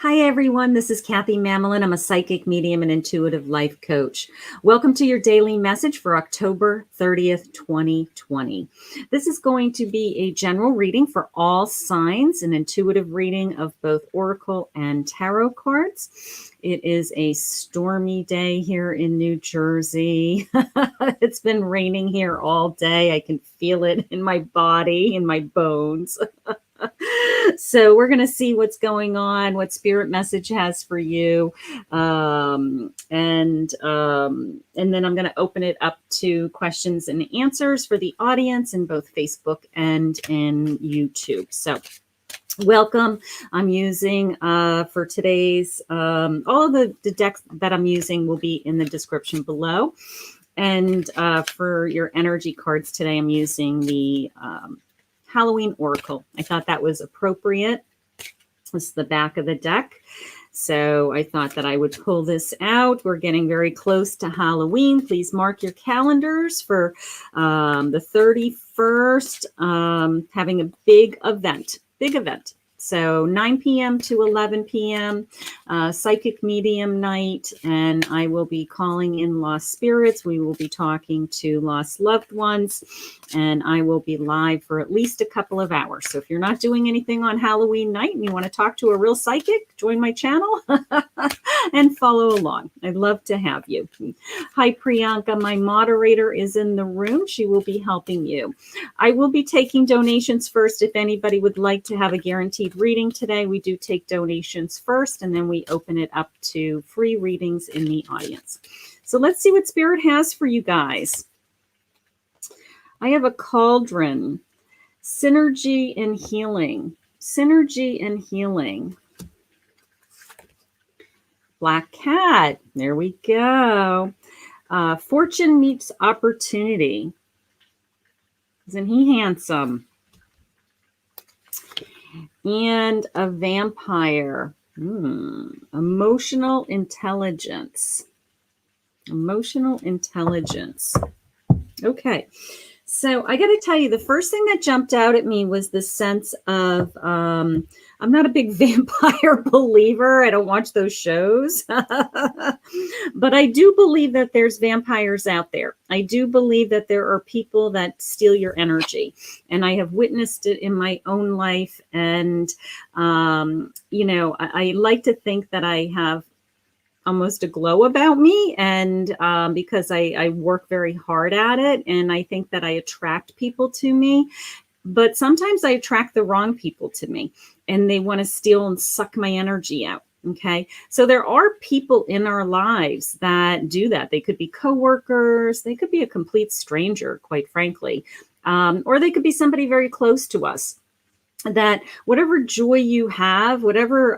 Hi, everyone. This is Kathy Mamolen. I'm a psychic medium and intuitive life coach. Welcome to your daily message for October 30th, 2020. This is going to be a general reading for all signs, an intuitive reading of both Oracle and Tarot cards. It is a stormy day here in New Jersey. It's been raining here all day. I can feel it in my body, in my bones. So we're going to see what's going on, what spirit message has for you. And then I'm going to open it up to questions and answers for the audience in both Facebook and in YouTube. So welcome. I'm using for today's, all of the decks that I'm using will be in the description below. And for your energy cards today, I'm using the Halloween Oracle. I thought that was appropriate. This is the back of the deck. So I thought that I would pull this out. We're getting very close to Halloween. Please mark your calendars for the 31st, having a big event. So 9 p.m. to 11 p.m., psychic medium night, and I will be calling in lost spirits. We will be talking to lost loved ones, and I will be live for at least a couple of hours. So if you're not doing anything on Halloween night and you want to talk to a real psychic, join my channel and follow along. I'd love to have you. Hi, Priyanka. My moderator is in the room. She will be helping you. I will be taking donations first. If anybody would like to have a guaranteed reading today, we do take donations first, and then we open it up to free readings in the audience. So let's see what Spirit has for you guys. I have a cauldron, synergy and healing, synergy and healing. Black cat, there we go. Fortune meets opportunity. Isn't he handsome? And a vampire. Emotional intelligence. Emotional intelligence. Okay. So I got to tell you, the first thing that jumped out at me was the sense of, I'm not a big vampire believer. I don't watch those shows. But I do believe that there's vampires out there. I do believe that there are people that steal your energy. And I have witnessed it in my own life. And, I like to think that I have almost a glow about me, and because I work very hard at it, and I think that I attract people to me, but sometimes I attract the wrong people to me, and they want to steal and suck my energy out. Okay, so there are people in our lives that do that. They could be coworkers, they could be a complete stranger, quite frankly, or they could be somebody very close to us. That whatever joy you have, whatever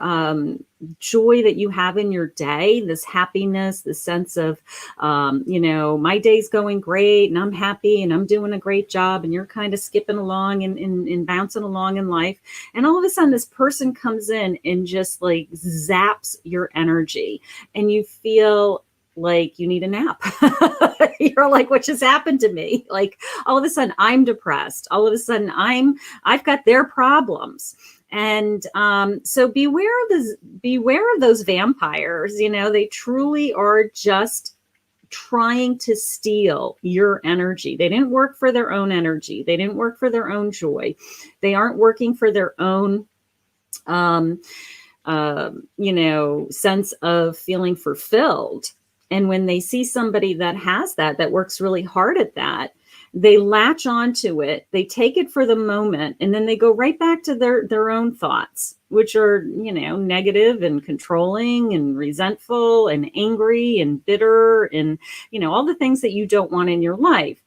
joy that you have in your day, this happiness, the sense of, my day's going great and I'm happy and I'm doing a great job, and you're kind of skipping along and bouncing along in life. And all of a sudden this person comes in and just like zaps your energy, and you feel like you need a nap. You're like, what just happened to me? Like all of a sudden I'm depressed. All of a sudden I've got their problems. And so beware of those vampires. They truly are just trying to steal your energy. They didn't work for their own energy. They didn't work for their own joy. They aren't working for their own sense of feeling fulfilled. And when they see somebody that has that works really hard at that, they latch onto it, they take it for the moment, and then they go right back to their own thoughts, which are, negative and controlling and resentful and angry and bitter and, all the things that you don't want in your life.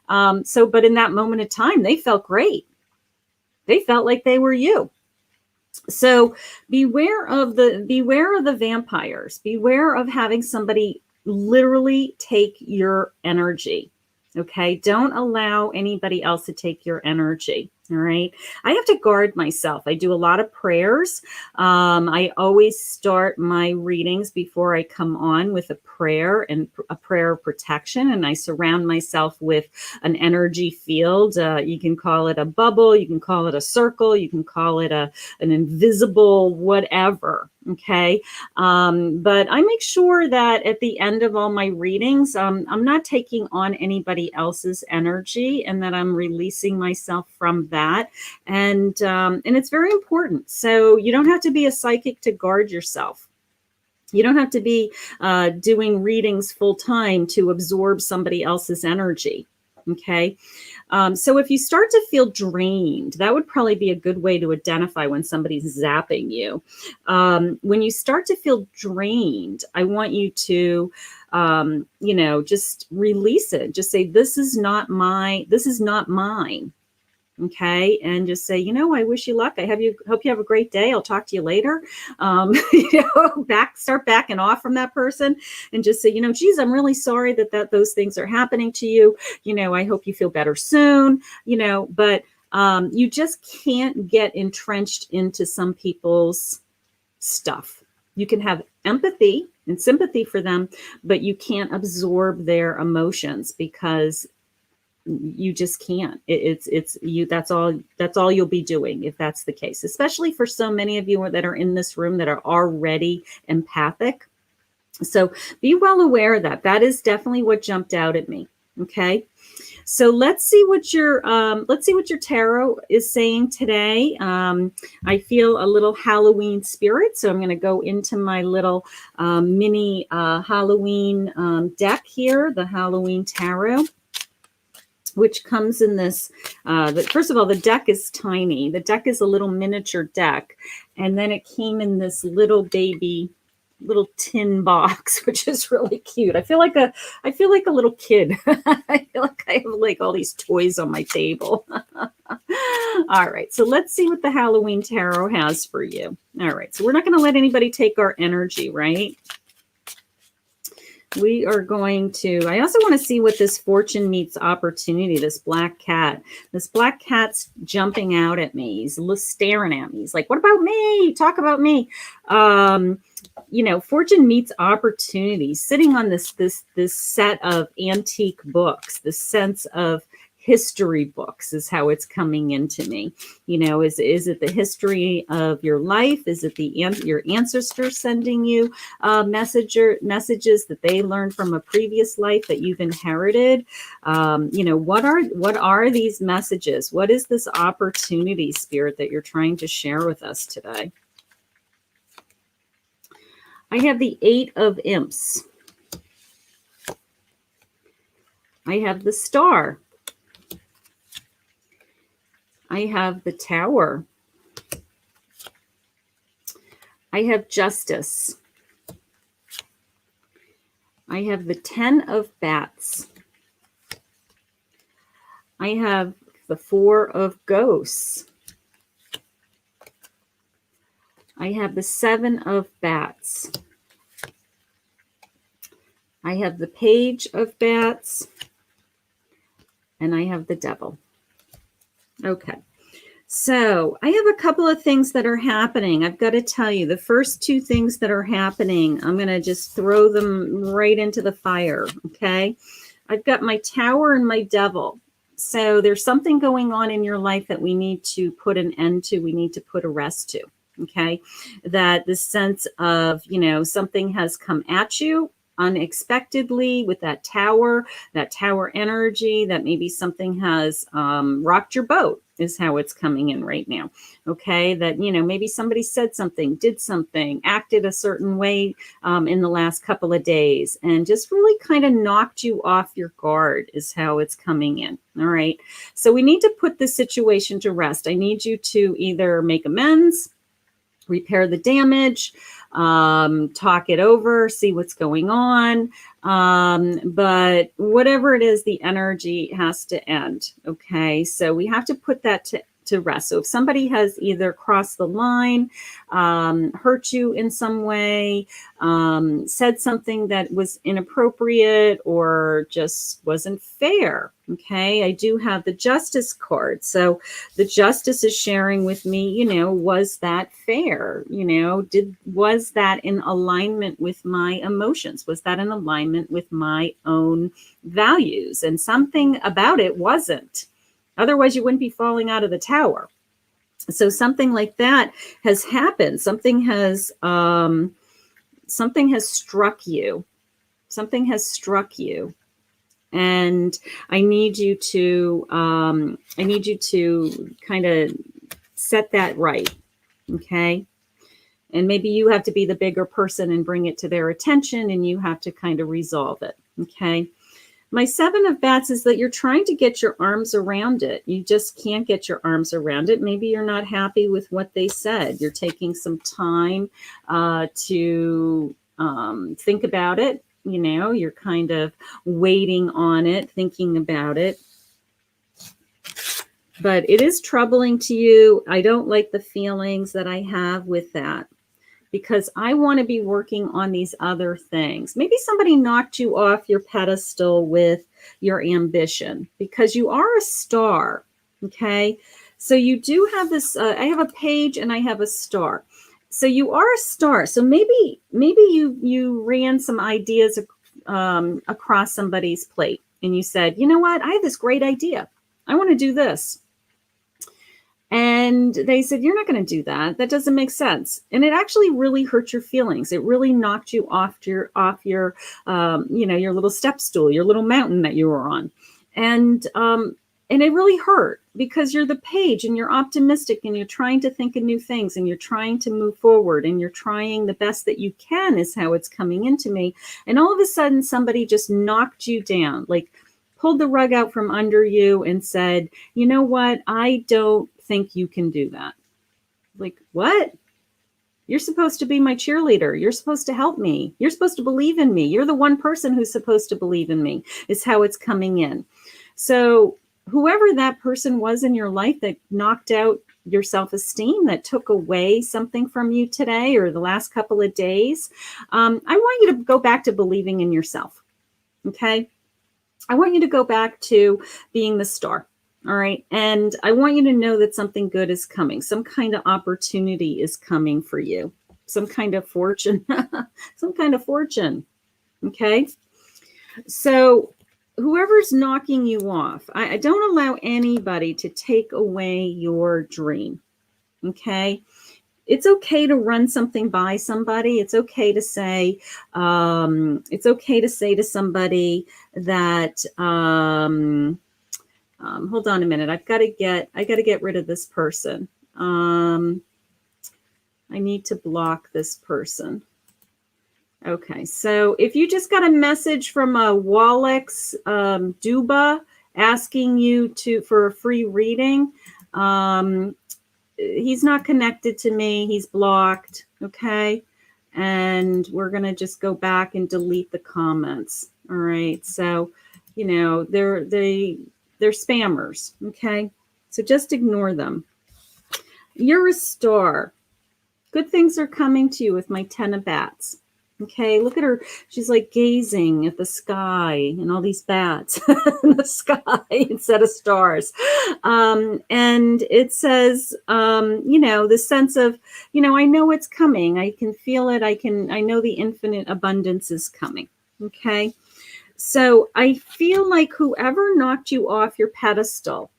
But in that moment of time, they felt great. They felt like they were you. So beware of the vampires. Beware of having somebody literally take your energy. Okay, don't allow anybody else to take your energy. All right. I have to guard myself. I do a lot of prayers. I always start my readings before I come on with a prayer and a prayer of protection. And I surround myself with an energy field. You can call it a bubble. You can call it a circle. You can call it an invisible whatever. Okay. But I make sure that at the end of all my readings, I'm not taking on anybody else's energy, and that I'm releasing myself from that. And it's very important. So you don't have to be a psychic to guard yourself. You don't have to be doing readings full time to absorb somebody else's energy. Okay. So if you start to feel drained, that would probably be a good way to identify when somebody's zapping you. When you start to feel drained, I want you to, just release it. Just say, this is not mine. Okay. And just say, I wish you luck. Hope you have a great day. I'll talk to you later. Start backing off from that person and just say, geez, I'm really sorry that those things are happening to you. I hope you feel better soon, but you just can't get entrenched into some people's stuff. You can have empathy and sympathy for them, but you can't absorb their emotions, because you just can't. It's you. That's all you'll be doing if that's the case, especially for so many of you that are in this room that are already empathic. So be well aware of that. That is definitely what jumped out at me. Okay. So let's see what your tarot is saying today. I feel a little Halloween spirit, so I'm going to go into my little mini Halloween deck here, the Halloween tarot, which comes in this, first of all, the deck is tiny. The deck is a little miniature deck. And then it came in this little baby, little tin box, which is really cute. I feel like a little kid. I feel like I have like all these toys on my table. All right. So let's see what the Halloween tarot has for you. All right. So we're not going to let anybody take our energy, right? We are going to, I also want to see what this fortune meets opportunity, this black cat. This black cat's jumping out at me. He's staring at me. He's like, what about me? Talk about me. Fortune meets opportunity, sitting on this set of antique books, this sense of history books is how it's coming into me. Is it the history of your life? Is it your ancestors sending you messages that they learned from a previous life that you've inherited? What are these messages? What is this opportunity, Spirit, that you're trying to share with us today? I have the 8 of Imps. I have the Star. I have the Tower. I have Justice. I have the 10 of Bats. I have the 4 of Ghosts. I have the 7 of Bats. I have the Page of Bats. And I have the Devil. Okay, so I have a couple of things that are happening. I've got to tell you, the first 2 things that are happening, I'm going to just throw them right into the fire, okay? I've got my Tower and my Devil. So there's something going on in your life that we need to put an end to. We need to put a rest to, okay? That the sense of, something has come at you unexpectedly with that tower energy, that maybe something has rocked your boat is how it's coming in right now. Okay, that maybe somebody said something, did something, acted a certain way in the last couple of days, and just really kind of knocked you off your guard is how it's coming in. All right, so we need to put this situation to rest. I need you to either make amends, repair the damage, talk it over, see what's going on. But whatever it is, the energy has to end. Okay, so we have to put that to rest. So if somebody has either crossed the line, hurt you in some way, said something that was inappropriate or just wasn't fair, okay, I do have the Justice card. So the Justice is sharing with me, was that fair? Was that in alignment with my emotions? Was that in alignment with my own values? And something about it wasn't. Otherwise, you wouldn't be falling out of the tower. So something like that has happened. Something has struck you. Something has struck you. And I need you to kind of set that right. Okay. And maybe you have to be the bigger person and bring it to their attention, and you have to kind of resolve it. Okay. My 7 of Bats is that you're trying to get your arms around it. You just can't get your arms around it. Maybe you're not happy with what they said. You're taking some time to think about it. You know, you're kind of waiting on it, thinking about it. But it is troubling to you. I don't like the feelings that I have with that, because I want to be working on these other things. Maybe somebody knocked you off your pedestal with your ambition, because you are a star. Okay. So you do have this, I have a page and I have a star. So you are a star. So maybe you ran some ideas across somebody's plate, and you said, you know what? I have this great idea. I want to do this. And they said, you're not going to do that. That doesn't make sense. And it actually really hurt your feelings. It really knocked you off your your little step stool, your little mountain that you were on. And it really hurt, because you're the page and you're optimistic and you're trying to think of new things and you're trying to move forward and you're trying the best that you can, is how it's coming into me. And all of a sudden somebody just knocked you down, like pulled the rug out from under you and said, you know what? I don't think you can do that. Like, what? You're supposed to be my cheerleader. You're supposed to help me. You're supposed to believe in me. You're the one person who's supposed to believe in me, is how it's coming in. So whoever that person was in your life that knocked out your self-esteem, that took away something from you today or the last couple of days, I want you to go back to believing in yourself. Okay. I want you to go back to being the star. All right. And I want you to know that something good is coming. Some kind of opportunity is coming for you. Some kind of fortune. Some kind of fortune. Okay. So whoever's knocking you off, I don't allow anybody to take away your dream. Okay. It's okay to run something by somebody. It's okay to say, to somebody that, hold on a minute. I got to get rid of this person. I need to block this person. Okay. So if you just got a message from a Walex Duba asking you for a free reading, he's not connected to me. He's blocked. Okay. And we're going to just go back and delete the comments. All right. So, they're spammers. Okay. So just ignore them. You're a star. Good things are coming to you with my 10 of Bats. Okay, look at her. She's like gazing at the sky and all these bats in the sky instead of stars. And it says, the sense of, I know it's coming. I can feel it. I know the infinite abundance is coming. Okay. So I feel like whoever knocked you off your pedestal,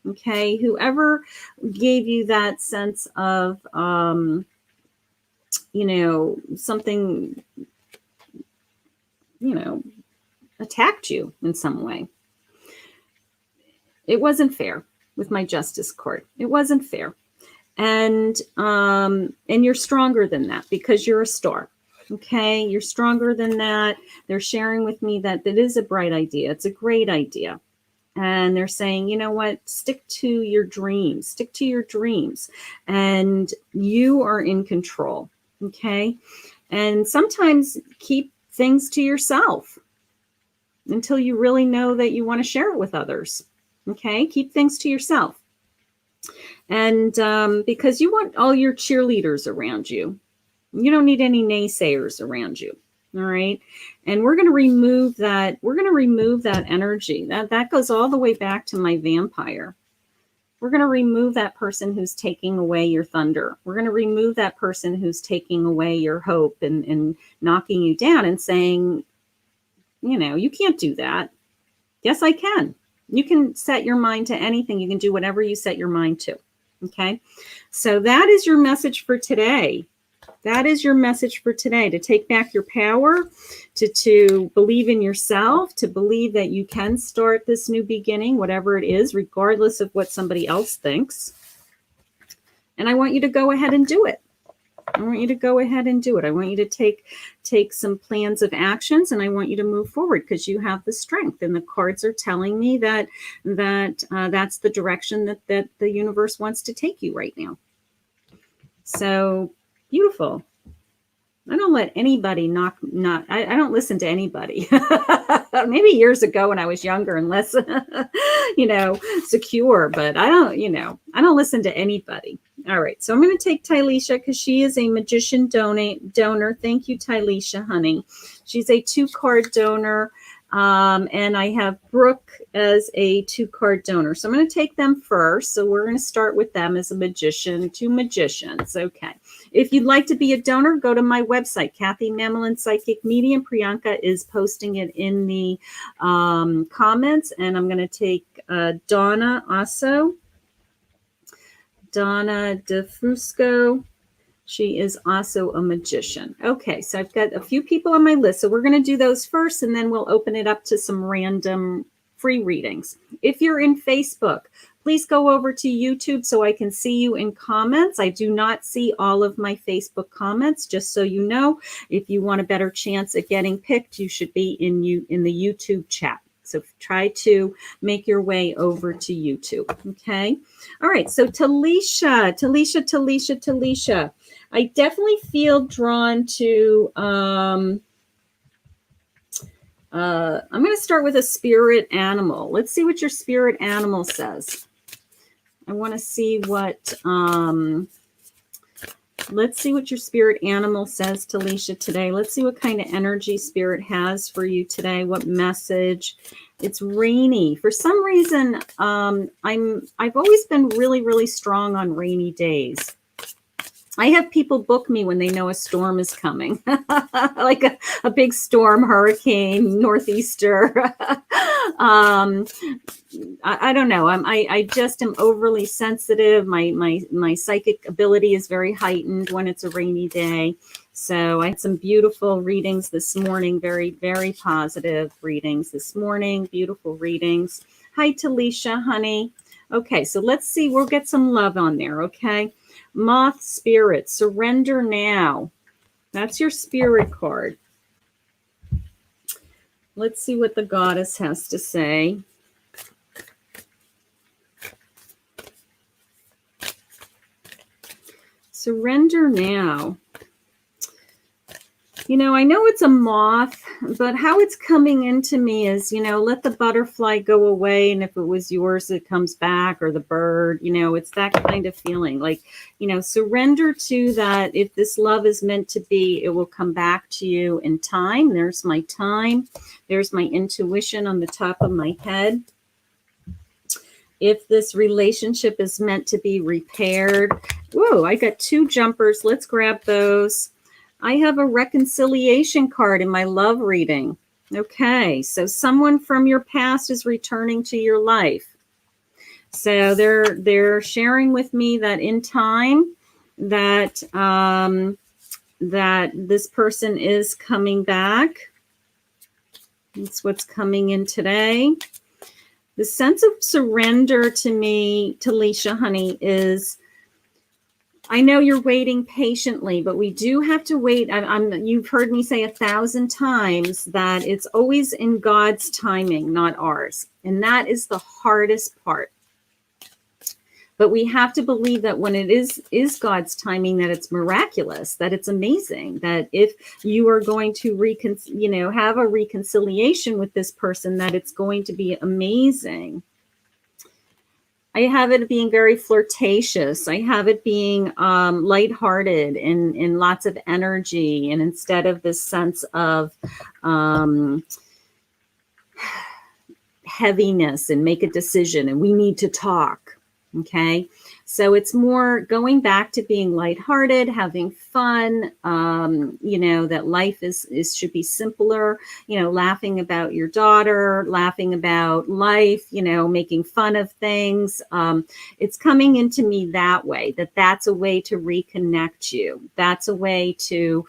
okay, whoever gave you that sense of, something, attacked you in some way. It wasn't fair with my justice court. It wasn't fair. And you're stronger than that, because you're a star. Okay. You're stronger than that. They're sharing with me that is a bright idea. It's a great idea. And they're saying, you know what, stick to your dreams, and you are in control. Okay. And sometimes keep things to yourself until you really know that you want to share it with others. Okay. Keep things to yourself. And because you want all your cheerleaders around you. You don't need any naysayers around you. All right. And we're going to remove that. We're going to remove that energy. That goes all the way back to my vampire. We're going to remove that person who's taking away your thunder. We're going to remove that person who's taking away your hope and knocking you down and saying, you can't do that. Yes, I can. You can set your mind to anything. You can do whatever you set your mind to. Okay. So that is your message for today. That is your message for today, to take back your power, to believe in yourself, to believe that you can start this new beginning, whatever it is, regardless of what somebody else thinks. And I want you to go ahead and do it. I want you to go ahead and do it. I want you to take some plans of actions, and I want you to move forward because you have the strength. And the cards are telling me that that's the direction that the universe wants to take you right now. So beautiful. I don't let anybody I don't listen to anybody. Maybe years ago when I was younger and less, secure, but I don't listen to anybody. All right. So I'm going to take Tylisha because she is a magician donor. Thank you, Tylisha, honey. She's a 2-card donor. And I have Brooke as a 2-card donor. So I'm going to take them first. So we're going to start with them as a magician, 2 magicians. Okay. If you'd like to be a donor, go to my website, Kathy Mamolen Psychic Medium. Priyanka is posting it in the comments. And I'm going to take Donna also. Donna DeFusco. She is also a magician. Okay, so I've got a few people on my list. So we're going to do those first, and then we'll open it up to some random free readings. If you're in Facebook, please go over to YouTube so I can see you in comments. I do not see all of my Facebook comments, just so you know. If you want a better chance at getting picked, you should be in the YouTube chat. So try to make your way over to YouTube. Okay. All right. So Tylisha. I definitely feel drawn to, I'm going to start with a spirit animal. Let's see what your spirit animal says. I want to see what, let's see what your spirit animal says, Tylisha, today. Let's see what kind of energy spirit has for you today. What message? It's rainy. For some reason, I've always been really, really strong on rainy days. I have people book me when they know a storm is coming, like a big storm, hurricane, northeaster. I don't know. I just am overly sensitive. My psychic ability is very heightened when it's a rainy day. So I had some beautiful readings this morning, very, very positive readings this morning, beautiful readings. Hi, Tylisha, honey. Okay, so let's see. We'll get some love on there, okay? Moth Spirit, surrender now. That's your spirit card. Let's see what the goddess has to say. Surrender now. I know it's a moth, but how it's coming into me is, let the butterfly go away. And if it was yours, it comes back, or the bird, it's that kind of feeling. Like, surrender to that. If this love is meant to be, it will come back to you in time. There's my time. There's my intuition on the top of my head. If this relationship is meant to be repaired. Whoa, I got 2 jumpers. Let's grab those. I have a reconciliation card in my love reading. Okay, so someone from your past is returning to your life. So they're sharing with me that in time that that this person is coming back. That's what's coming in today. The sense of surrender to me, Tylisha, honey, is, I know you're waiting patiently, but we do have to wait. You've heard me say 1,000 times that it's always in God's timing, not ours. And that is the hardest part. But we have to believe that when it is God's timing, that it's miraculous, that it's amazing, that if you are going to have a reconciliation with this person, that it's going to be amazing. I have it being very flirtatious. I have it being lighthearted and lots of energy. And instead of this sense of heaviness and make a decision and we need to talk. Okay. So it's more going back to being lighthearted, having fun, you know, that life is should be simpler, you know, laughing about your daughter, laughing about life, you know, making fun of things. It's coming into me that way, that's a way to reconnect you. That's a way to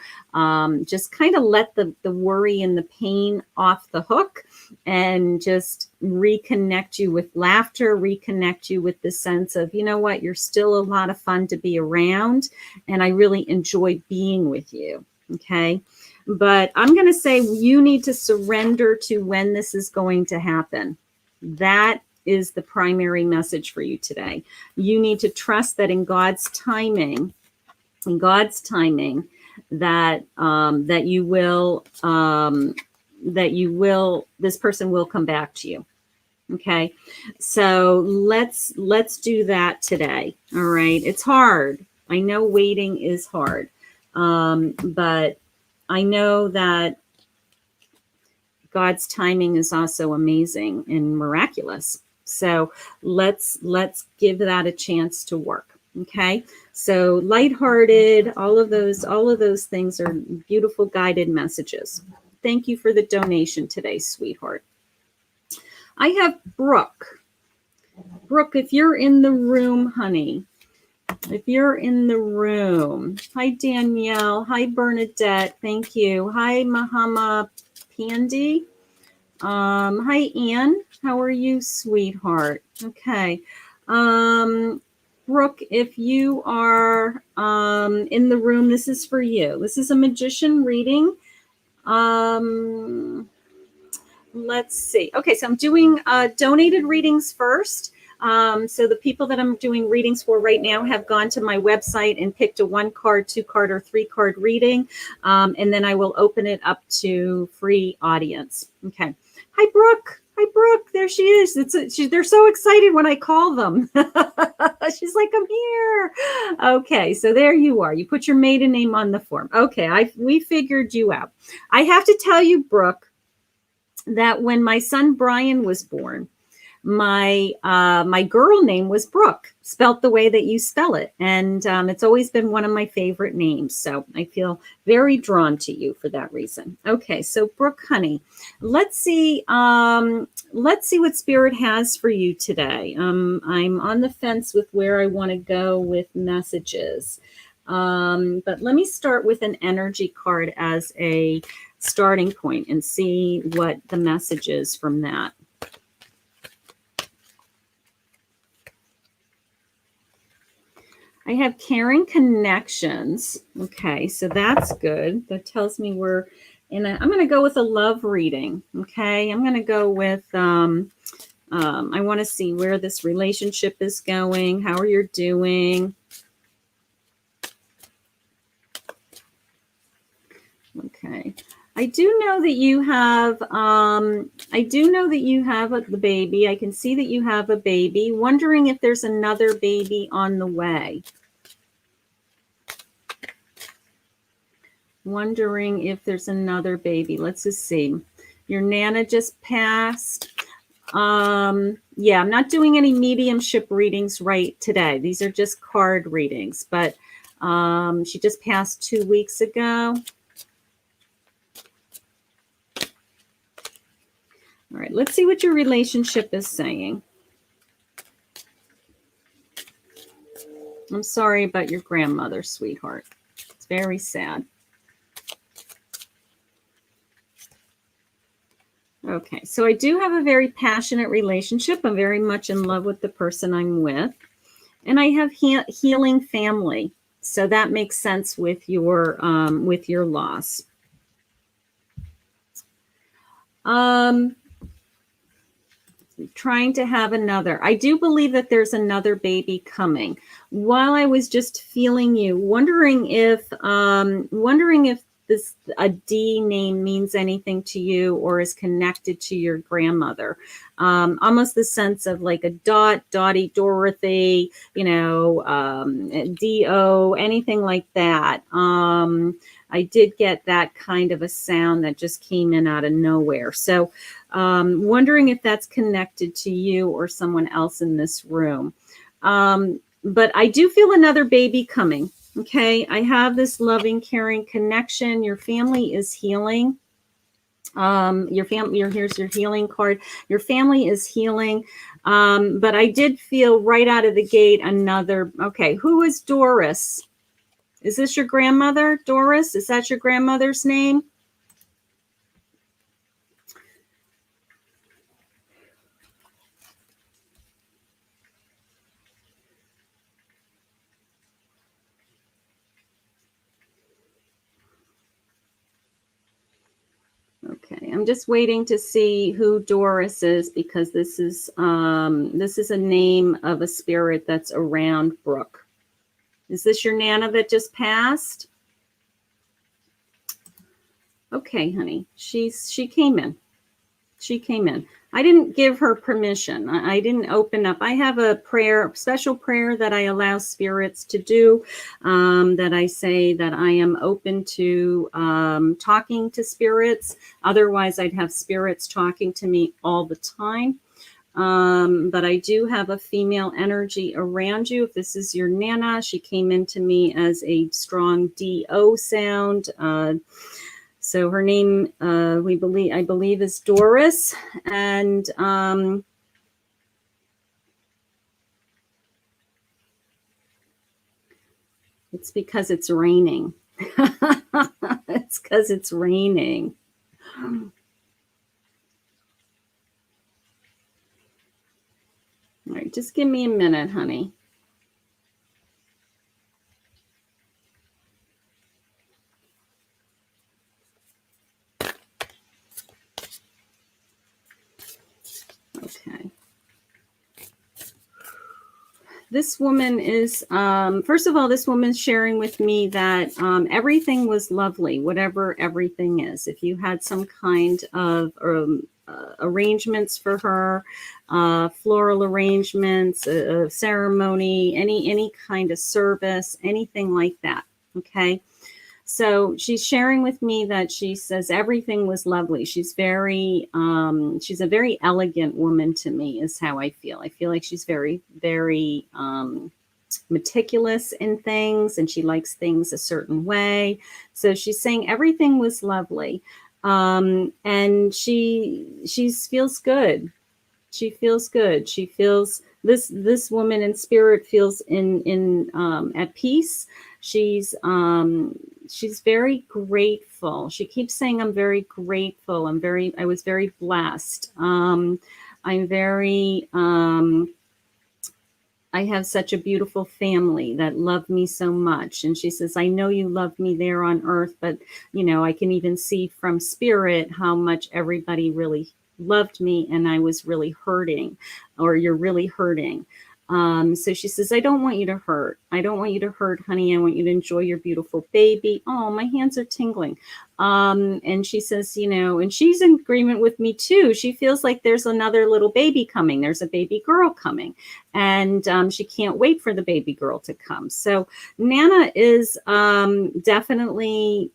just kind of let the worry and the pain off the hook and just reconnect you with laughter, reconnect you with the sense of, you know what, you're still a lot of fun to be around, and I really enjoy being with you. Okay. But I'm going to say you need to surrender to when this is going to happen. That is the primary message for you today. You need to trust that in God's timing, that this person will come back to you. Okay. So let's do that today. All right. It's hard. I know waiting is hard. But I know that God's timing is also amazing and miraculous. So let's give that a chance to work. Okay. So lighthearted, all of those things are beautiful guided messages. Thank you for the donation today, sweetheart. I have Brooke. Brooke, if you're in the room, honey, if you're in the room. Hi, Danielle. Hi, Bernadette. Thank you. Hi, Mahama Pandy. Hi, Anne. How are you, sweetheart? Okay. Brooke, if you are in the room, this is for you. This is a magician reading. Let's see. Okay, so I'm doing donated readings first. So the people that I'm doing readings for right now have gone to my website and picked a 1-card, 2-card, or 3-card reading. And then I will open it up to free audience. Okay. Hi, Brooke. Hi, Brooke. There she is. They're so excited when I call them. She's like, I'm here. Okay, so there you are. You put your maiden name on the form. Okay, we figured you out. I have to tell you, Brooke, that when my son Brian was born, my girl name was Brooke, spelt the way that you spell it, and it's always been one of my favorite names. So I feel very drawn to you for that reason. Okay, so Brooke, honey, let's see what Spirit has for you today. I'm on the fence with where I want to go with messages, but let me start with an energy card as a starting point and see what the message is from that. I have caring connections. Okay, so that's good. That tells me we're in I'm going to go with a love reading. Okay, I'm going to go with, I want to see where this relationship is going, how are you doing. Okay. I do know that you have, the baby. I can see that you have a baby. Wondering if there's another baby on the way. Wondering if there's another baby. Let's just see. Your Nana just passed. Yeah, I'm not doing any mediumship readings right today. These are just card readings, but she just passed 2 weeks ago. All right, let's see what your relationship is saying. I'm sorry about your grandmother, sweetheart. It's very sad. Okay, so I do have a very passionate relationship. I'm very much in love with the person I'm with. And I have healing family. So that makes sense with your loss. Trying to have another. I do believe that there's another baby coming. While I was just feeling you, wondering if this a D name means anything to you or is connected to your grandmother. Almost the sense of like a Dottie, Dorothy, D-O, anything like that. I did get that kind of a sound that just came in out of nowhere. So wondering if that's connected to you or someone else in this room. but I do feel another baby coming. Okay. I have this loving, caring connection. Your family is healing. Your family, here's your healing card. Your family is healing. But I did feel right out of the gate another, okay, who is Doris? Is this your grandmother, Doris? Is that your grandmother's name? Okay, I'm just waiting to see who Doris is, because this is a name of a spirit that's around Brooke. Is this your Nana that just passed? Okay, honey. She came in. She came in. I didn't give her permission. I didn't open up. I have a prayer, special prayer that I allow spirits to do, that I say that I am open to talking to spirits. Otherwise, I'd have spirits talking to me all the time. But I do have a female energy around you. If this is your Nana, she came into me as a strong D-O sound. So her name, I believe is Doris. And it's because it's raining. It's because it's raining. All right, just give me a minute, honey. Okay. This woman is, first of all, this woman's sharing with me that everything was lovely, whatever everything is. If you had some kind of arrangements for her, floral arrangements, a ceremony, any kind of service, anything like that. Okay. So she's sharing with me that she says everything was lovely. She's she's a very elegant woman to me, is how I feel. I feel like she's very, very meticulous in things, and she likes things a certain way. So she's saying everything was lovely. And she feels good. She feels good. She feels this woman in spirit feels in at peace. She's very grateful. She keeps saying, I'm very grateful. I was very blessed. I'm very, I have such a beautiful family that love me so much. And she says, I know you love me there on earth, but I can even see from spirit how much everybody really loved me, and I was really hurting, or you're really hurting. So she says, I don't want you to hurt. I don't want you to hurt, honey. I want you to enjoy your beautiful baby. Oh, my hands are tingling. And she says, and she's in agreement with me too. She feels like there's another little baby coming. There's a baby girl coming, and she can't wait for the baby girl to come. So Nana is definitely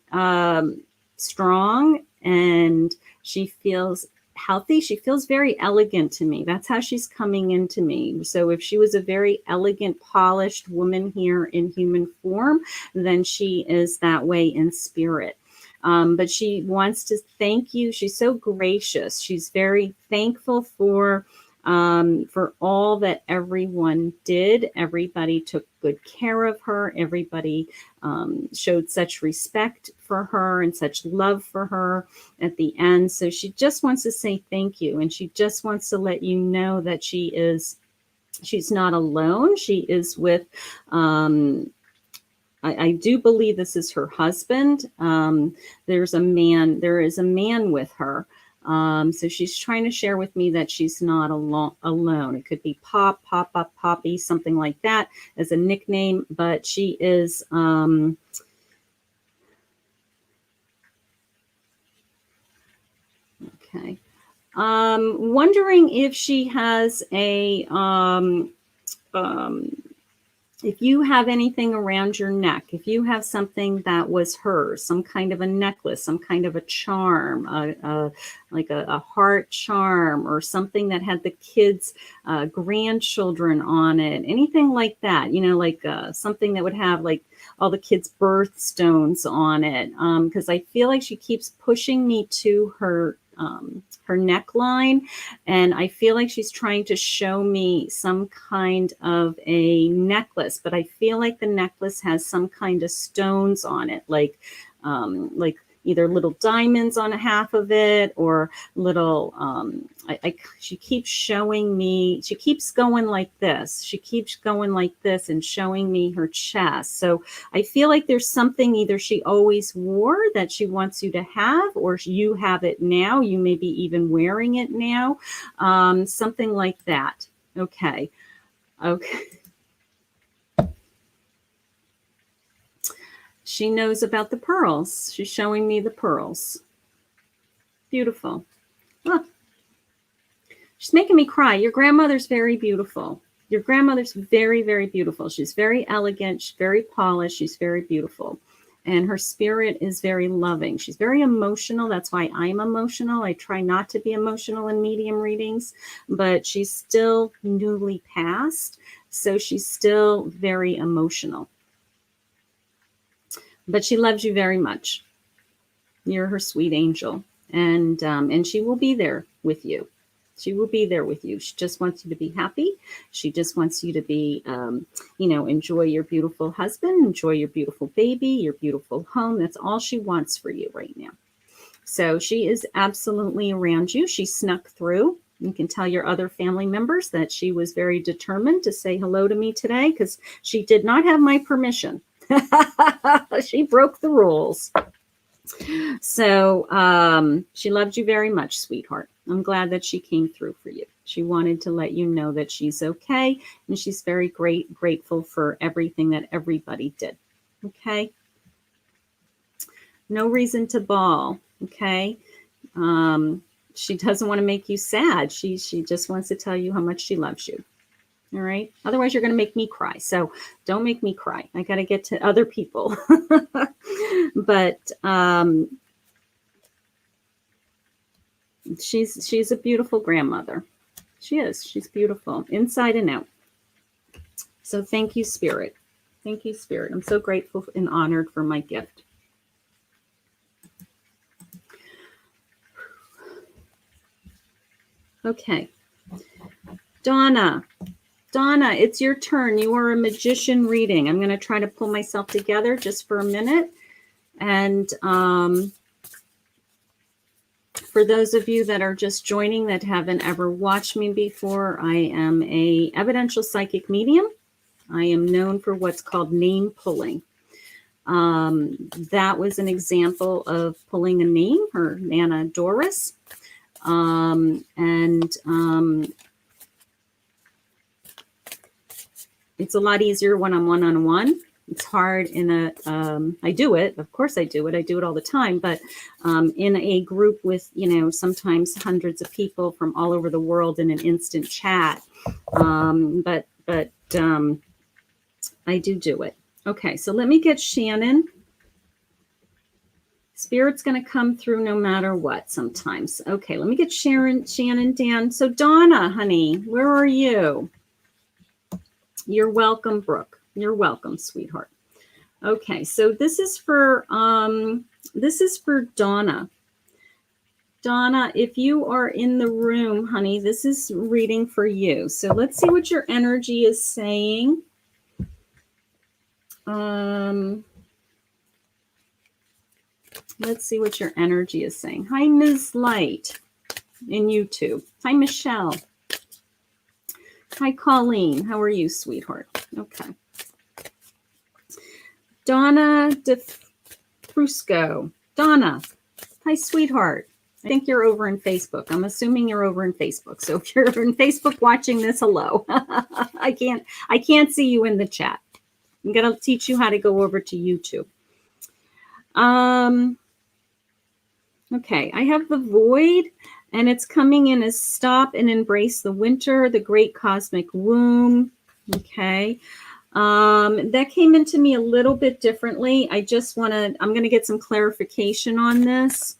strong, and she feels healthy. She feels very elegant to me. That's how she's coming into me. So if she was a very elegant, polished woman here in human form, then she is that way in spirit. But she wants to thank you. She's so gracious. She's very thankful for all that everyone did. Everybody took good care of her. Everybody showed such respect for her and such love for her at the end. So she just wants to say thank you. And she just wants to let you know that she's not alone. She is with, I do believe this is her husband. There is a man with her. So she's trying to share with me that she's not alone. It could be Pop, Poppy, something like that as a nickname, but she is, okay. Wondering if she has a, if you have anything around your neck, if you have something that was hers, some kind of a necklace, some kind of a charm, like a heart charm, or something that had the kids' grandchildren on it, anything like that, you know, like something that would have like all the kids' birthstones on it, because I feel like she keeps pushing me to her neckline, and I feel like she's trying to show me some kind of a necklace, but I feel like the necklace has some kind of stones on it, like either little diamonds on a half of it, or little she keeps showing me, she keeps going like this, she keeps going like this and showing me her chest. So I feel like there's something either she always wore that she wants you to have, or you have it now, you may be even wearing it now, something like that. Okay. She knows about the pearls. She's showing me the pearls. Beautiful. Oh, she's making me cry. Your grandmother's very beautiful. Your grandmother's very, very beautiful. She's very elegant. She's very polished. She's very beautiful. And her spirit is very loving. She's very emotional. That's why I'm emotional. I try not to be emotional in medium readings, but she's still newly passed. So she's still very emotional. But she loves you very much. You're her sweet angel, and she will be there with you. She will be there with you. She just wants you to be happy. She just wants you to be, enjoy your beautiful husband, enjoy your beautiful baby, your beautiful home. That's all she wants for you right now. So she is absolutely around you. She snuck through. You can tell your other family members that she was very determined to say hello to me today, because she did not have my permission. She broke the rules. So she loved you very much, sweetheart. I'm glad that she came through for you. She wanted to let you know that she's okay, and she's very grateful for everything that everybody did. Okay? No reason to bawl. Okay? She doesn't want to make you sad. She just wants to tell you how much she loves you. All right. Otherwise, you're going to make me cry. So don't make me cry. I got to get to other people. But she's a beautiful grandmother. She is. She's beautiful inside and out. So thank you, Spirit. Thank you, Spirit. I'm so grateful and honored for my gift. Okay. Donna, it's your turn. You are a magician reading. I'm going to try to pull myself together just for a minute. And for those of you that are just joining that haven't ever watched me before, I am a evidential psychic medium. I am known for what's called name pulling. That was an example of pulling a name, her Nana Doris. It's a lot easier when I'm one-on-one. It's hard in a, I do it, of course I do it all the time, but in a group with, sometimes hundreds of people from all over the world in an instant chat. But I do it. Okay, so let me get Shannon. Spirit's going to come through no matter what sometimes. Okay, let me get Shannon down. So Donna, honey, where are you? You're welcome, Brooke. You're welcome, sweetheart. Okay, so this is for Donna. Donna, if you are in the room, honey, this is reading for you. So let's see what your energy is saying. Let's see what your energy is saying. Hi, Ms. Light in YouTube. Hi, Michelle. Hi, Colleen. How are you, sweetheart? Okay. Donna DeFrusco. Donna. Hi, sweetheart. I think you're over in Facebook. I'm assuming you're over in Facebook. So if you're in Facebook watching this, hello. I can't see you in the chat. I'm going to teach you how to go over to YouTube. Okay, I have the void, and it's coming in as stop and embrace the winter, the great cosmic womb. Okay. That came into me a little bit differently. I'm going to get some clarification on this.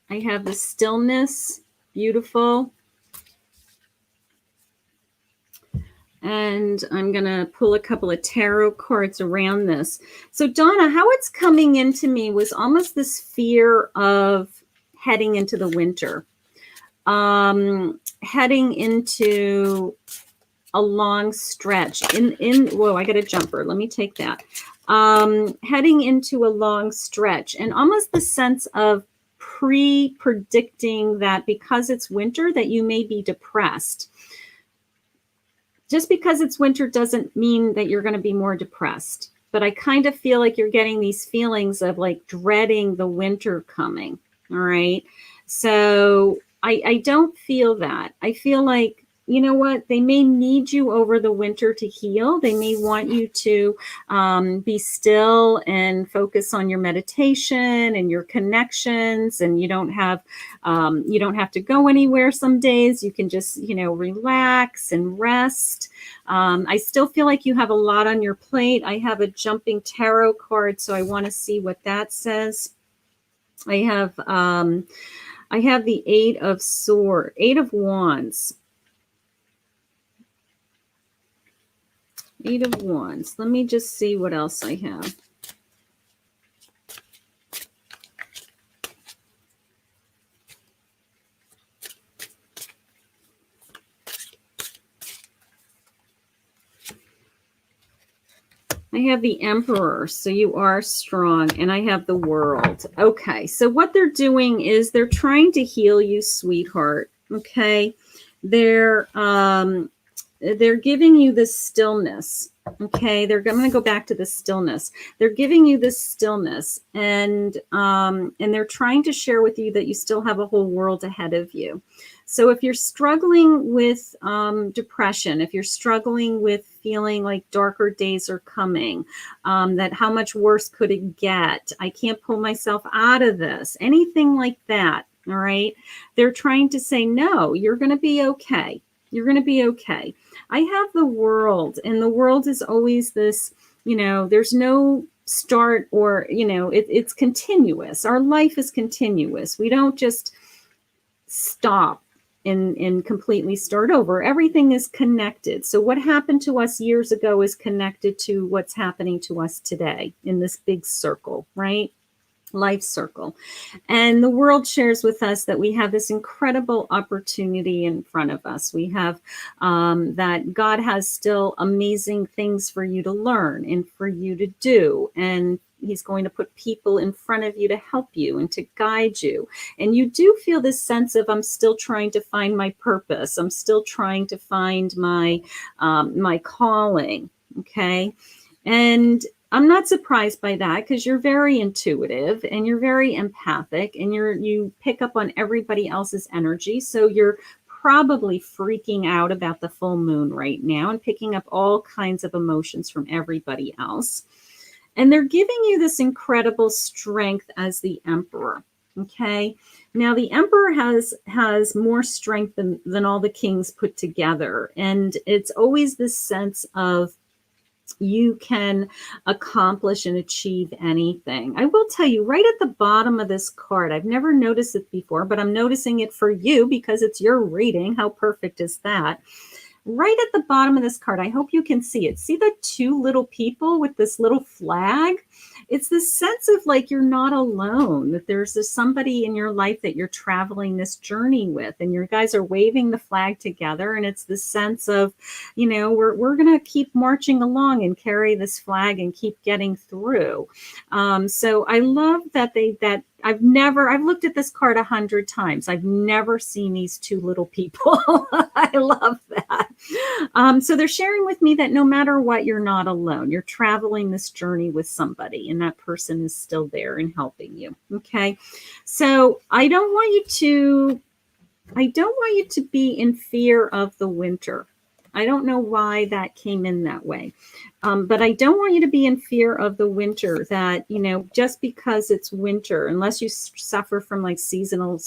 I have the stillness, beautiful. And I'm going to pull a couple of tarot cards around this. So Donna, how it's coming into me was almost this fear of heading into the winter. Heading into a long stretch whoa, I got a jumper. Let me take that. Heading into a long stretch, and almost the sense of predicting that because it's winter that you may be depressed. Just because it's winter doesn't mean that you're going to be more depressed. But I kind of feel like you're getting these feelings of like dreading the winter coming. All right. So I don't feel that. I feel like, you know what? They may need you over the winter to heal. They may want you to be still and focus on your meditation and your connections. And you don't have to go anywhere some days. You can just, relax and rest. I still feel like you have a lot on your plate. I have a jumping tarot card, so I want to see what that says. I have the Eight of Wands. Eight of Wands. Let me just see what else I have. I have the Emperor, so you are strong, and I have the World. Okay, so what they're doing is they're trying to heal you, sweetheart. Okay, they're giving you this stillness. Okay, I'm going to go back to the stillness. They're giving you this stillness, and they're trying to share with you that you still have a whole world ahead of you. So if you're struggling with depression, if you're struggling with feeling like darker days are coming, that how much worse could it get? I can't pull myself out of this. Anything like that, all right? They're trying to say, no, you're going to be okay. You're going to be okay. I have the World, and the World is always this, there's no start or, it's continuous. Our life is continuous. We don't just stop and completely start over. Everything is connected. So what happened to us years ago is connected to what's happening to us today in this big circle, right? Life circle. And the World shares with us that we have this incredible opportunity in front of us. We have that God has still amazing things for you to learn and for you to do. And He's going to put people in front of you to help you and to guide you. And you do feel this sense of, I'm still trying to find my purpose. I'm still trying to find my calling. Okay. And I'm not surprised by that, because you're very intuitive and you're very empathic, and you pick up on everybody else's energy. So you're probably freaking out about the full moon right now and picking up all kinds of emotions from everybody else. And they're giving you this incredible strength as the Emperor. Okay. Now the Emperor has more strength than all the kings put together. And it's always this sense of, you can accomplish and achieve anything. I will tell you, right at the bottom of this card, I've never noticed it before, but I'm noticing it for you because it's your reading. How perfect is that? Right at the bottom of this card, I hope you can see it. See the two little people with this little flag? It's this sense of like you're not alone, that there's somebody in your life that you're traveling this journey with, and your guys are waving the flag together. And it's this sense of, we're going to keep marching along and carry this flag and keep getting through. So I love that I've looked at this card 100 times. I've never seen these two little people. I love that. So they're sharing with me that no matter what, you're not alone. You're traveling this journey with somebody, and that person is still there and helping you. Okay. So I don't want you to be in fear of the winter. I don't know why that came in that way. But I don't want you to be in fear of the winter, that, just because it's winter, unless you suffer from like seasonal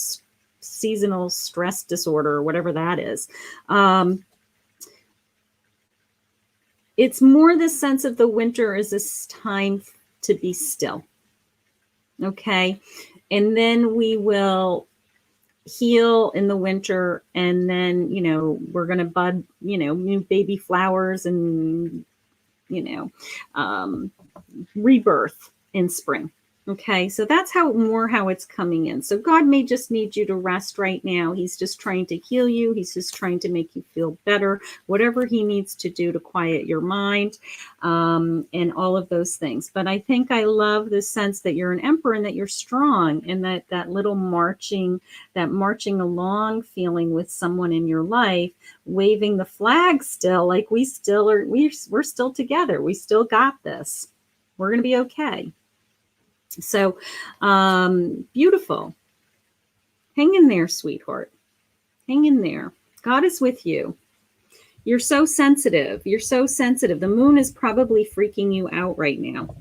seasonal stress disorder or whatever that is. It's more the sense of the winter is this time to be still. Okay. And then we will heal in the winter, and then, you know, we're going to bud, you know, new baby flowers and, you know, rebirth in spring. Okay, so that's how it's coming in. So God may just need you to rest right now. He's just trying to heal you. He's just trying to make you feel better, whatever he needs to do to quiet your mind, and all of those things. But I think I love the sense that you're an emperor and that you're strong, and that little marching along feeling with someone in your life, waving the flag still, like we're still together. We still got this. We're going to be okay. So, beautiful. Hang in there, sweetheart. Hang in there. God is with you. You're so sensitive. You're so sensitive. The moon is probably freaking you out right now.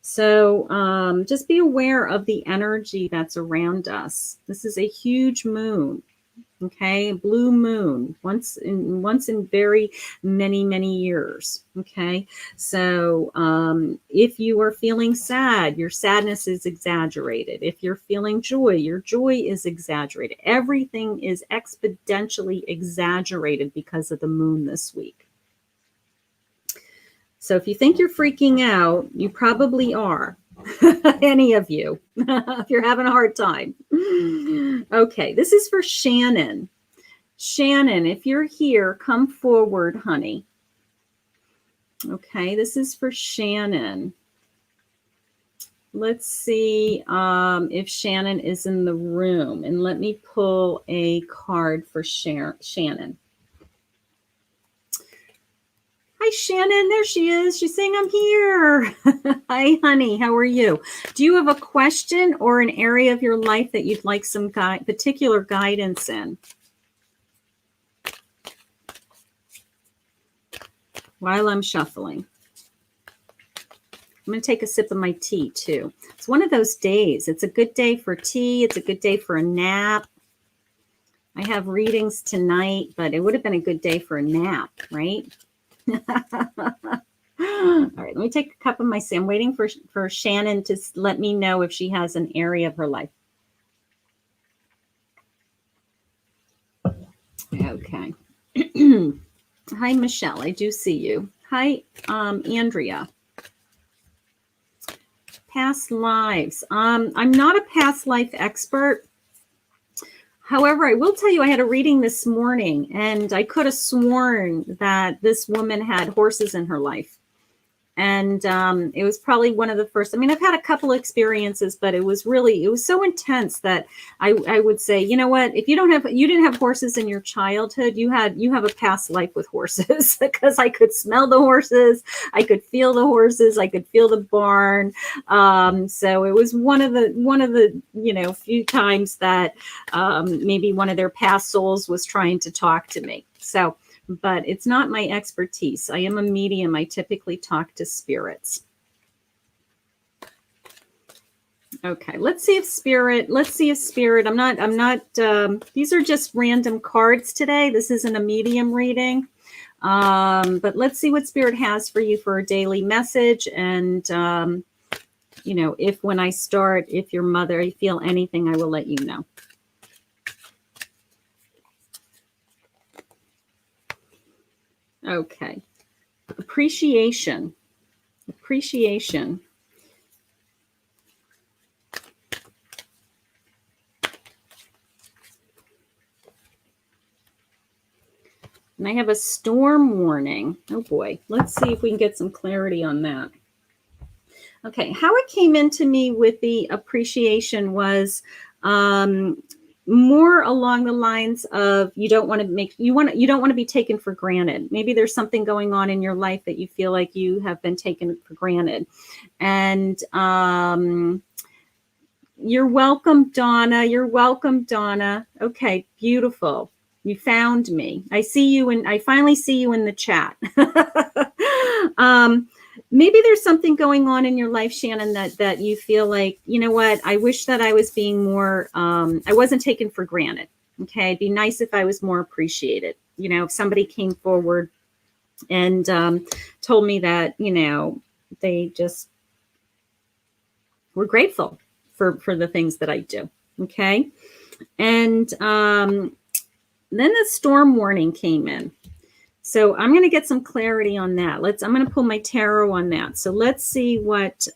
So, just be aware of the energy that's around us. This is a huge moon. Okay, blue moon, once in very many years. Okay, so if you are feeling sad, your sadness is exaggerated. If you're feeling joy, your joy is exaggerated. Everything is exponentially exaggerated because of the moon this week. So if you think you're freaking out, you probably are. Any of you, if you're having a hard time. Okay, this is for Shannon. Shannon, if you're here, come forward, honey. Okay, this is for Shannon. Let's see if Shannon is in the room. And let me pull a card for Shannon. Hi, Shannon. There she is. She's saying, I'm here. Hi, honey. How are you? Do you have a question or an area of your life that you'd like some particular guidance in? While I'm shuffling. I'm going to take a sip of my tea, too. It's one of those days. It's a good day for tea. It's a good day for a nap. I have readings tonight, but it would have been a good day for a nap, right? All right, let me take a cup of my tea. I'm waiting for Shannon to let me know if she has an area of her life. Okay. Hi, Michelle. I do see you. Hi, Andrea. Past lives. I'm not a past life expert. However, I will tell you, I had a reading this morning, and I could have sworn that this woman had horses in her life. And it was probably one of the first. I mean, I've had a couple of experiences, but it was so intense that I would say, you know what, if you didn't have horses in your childhood, you have a past life with horses, because I could smell the horses, I could feel the horses, I could feel the barn. So it was one of the few times that maybe one of their past souls was trying to talk to me. So. But it's not my expertise. I am a medium. I typically talk to spirits. Okay, let's see if spirit, I'm not, these are just random cards today. This isn't a medium reading. But let's see what spirit has for you for a daily message. And, if when I start, if your mother, you feel anything, I will let you know. Okay. Appreciation. And I have a storm warning. Oh boy. Let's see if we can get some clarity on that. Okay. How it came into me with the appreciation was, more along the lines of you don't want to be taken for granted. Maybe there's something going on in your life that you feel like you have been taken for granted. And you're welcome, Donna. You're welcome, Donna. Okay, beautiful. You found me. I finally see you in the chat. maybe there's something going on in your life, Shannon, that you feel like, you know what, I wish that I was being more, I wasn't taken for granted. Okay. It'd be nice if I was more appreciated. You know, if somebody came forward and told me that, you know, they just were grateful for the things that I do. Okay. And then the storm warning came in. So I'm going to get some clarity on that. I'm going to pull my tarot on that. So let's see what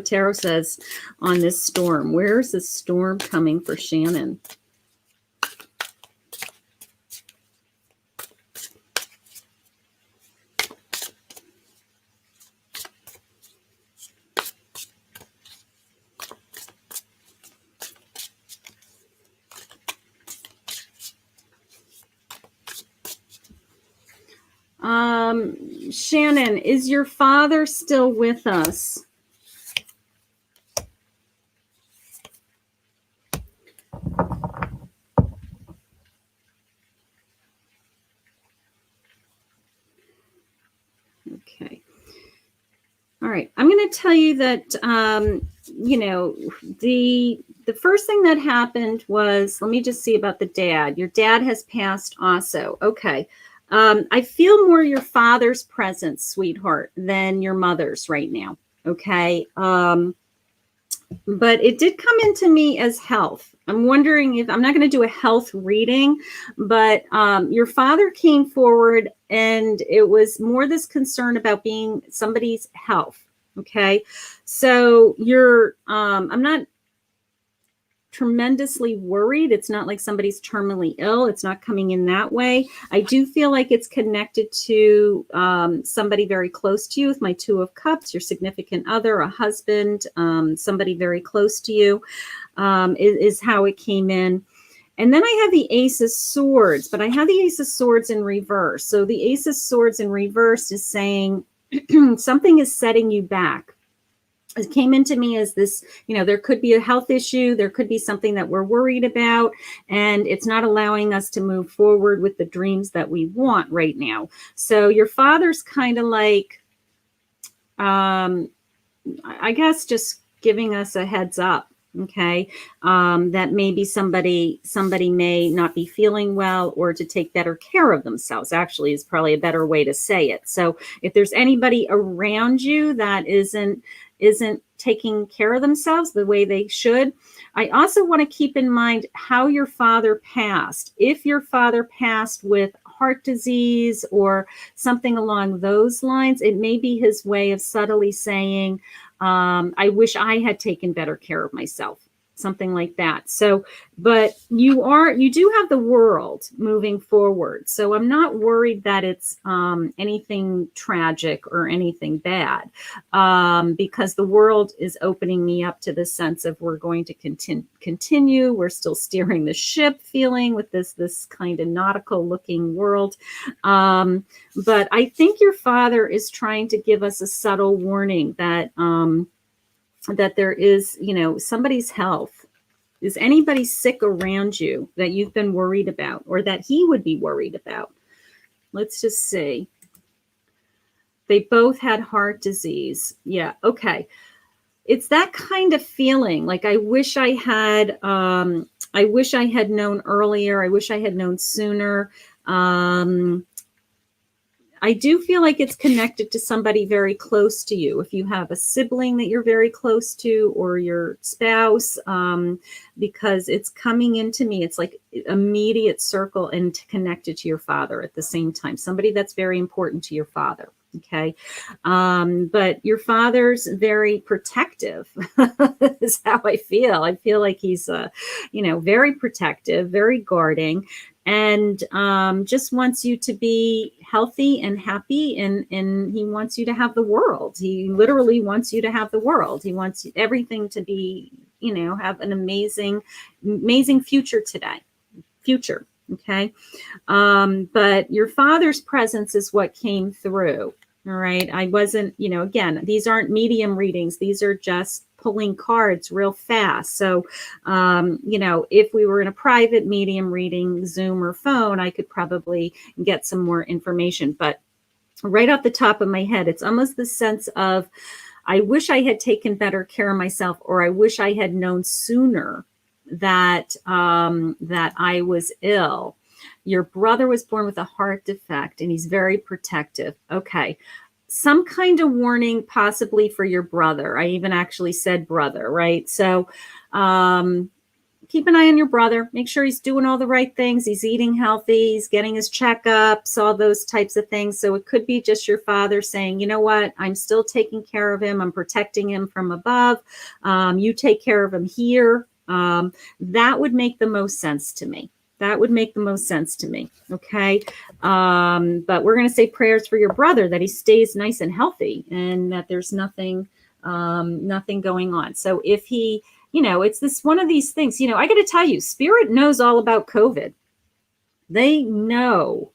tarot says on this storm. Where's the storm coming for Shannon? Shannon, is your father still with us? Okay. All right. I'm going to tell you that, you know, the first thing that happened was, let me just see about the dad. Your dad has passed also. Okay. I feel more your father's presence, sweetheart, than your mother's right now. Okay. But it did come into me as health. I'm wondering if, I'm not going to do a health reading, but your father came forward and it was more this concern about being somebody's health. Okay. So I'm not tremendously worried. It's not like somebody's terminally ill. It's not coming in that way. I do feel like it's connected to somebody very close to you, with my Two of Cups, your significant other, a husband, somebody very close to you, is how it came in. And then I have the Ace of Swords, but I have the Ace of Swords in reverse. So the Ace of Swords in reverse is saying something is setting you back. It came into me as this, you know, there could be a health issue. There could be something that we're worried about, and it's not allowing us to move forward with the dreams that we want right now. So your father's kind of like, I guess, just giving us a heads up. Okay. That maybe somebody may not be feeling well, or to take better care of themselves, actually, is probably a better way to say it. So if there's anybody around you that isn't taking care of themselves the way they should, I also want to keep in mind how your father passed. If your father passed with heart disease or something along those lines, it may be his way of subtly saying, I wish I had taken better care of myself. Something like that. So, but you do have the world moving forward. So I'm not worried that it's anything tragic or anything bad, because the world is opening me up to the sense of we're going to continue. We're still steering the ship, feeling with this kind of nautical looking world. But I think your father is trying to give us a subtle warning that that there is, you know, somebody's health. Is anybody sick around you that you've been worried about, or that he would be worried about? Let's just see. They both had heart disease. Yeah. Okay. It's that kind of feeling. Like, I wish I had known earlier. I wish I had known sooner. I do feel like it's connected to somebody very close to you. If you have a sibling that you're very close to, or your spouse, because it's coming into me. It's like immediate circle and connected to your father at the same time. Somebody that's very important to your father. Okay. But your father's very protective is how I feel. I feel like he's, very protective, very guarding, and just wants you to be healthy and happy. And he wants you to have the world. He literally wants you to have the world. He wants everything to be, have an amazing future future. Okay. But your father's presence is what came through. All right. I wasn't, again, these aren't medium readings. These are just pulling cards real fast. So, if we were in a private medium reading, Zoom or phone, I could probably get some more information. But right off the top of my head, it's almost the sense of, I wish I had taken better care of myself, or I wish I had known sooner that that I was ill. Your brother was born with a heart defect and he's very protective. Okay. Some kind of warning possibly for your brother. I even actually said brother, right? So keep an eye on your brother. Make sure he's doing all the right things. He's eating healthy. He's getting his checkups, all those types of things. So it could be just your father saying, you know what, I'm still taking care of him. I'm protecting him from above. You take care of him here. That would make the most sense to me. That would make the most sense to me. Okay. But we're going to say prayers for your brother, that he stays nice and healthy and that there's nothing going on. So if he, it's this one of these things, I got to tell you, Spirit knows all about COVID. They know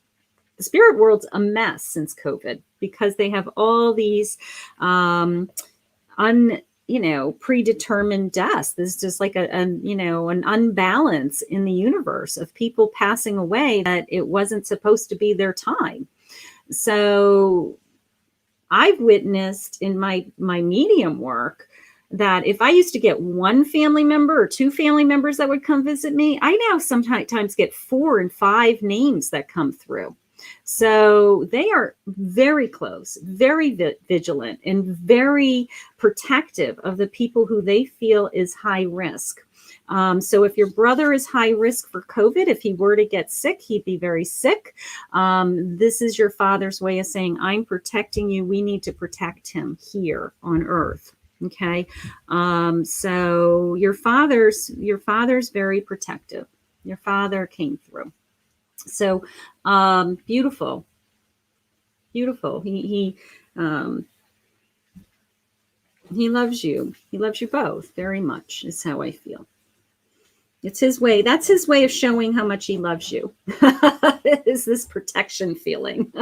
the spirit world's a mess since COVID because they have all these predetermined deaths. There's just like an unbalance in the universe of people passing away that it wasn't supposed to be their time. So I've witnessed in my medium work that if I used to get one family member or two family members that would come visit me, I now sometimes get 4 and 5 names that come through. So they are very close, very vigilant, and very protective of the people who they feel is high risk. So if your brother is high risk for COVID, if he were to get sick, he'd be very sick. This is your father's way of saying, I'm protecting you. We need to protect him here on earth. Okay. So your father's very protective. Your father came through. So, beautiful. He loves you. He loves you both very much, is how I feel. It's his way. That's his way of showing how much he loves you. Is this protection feeling.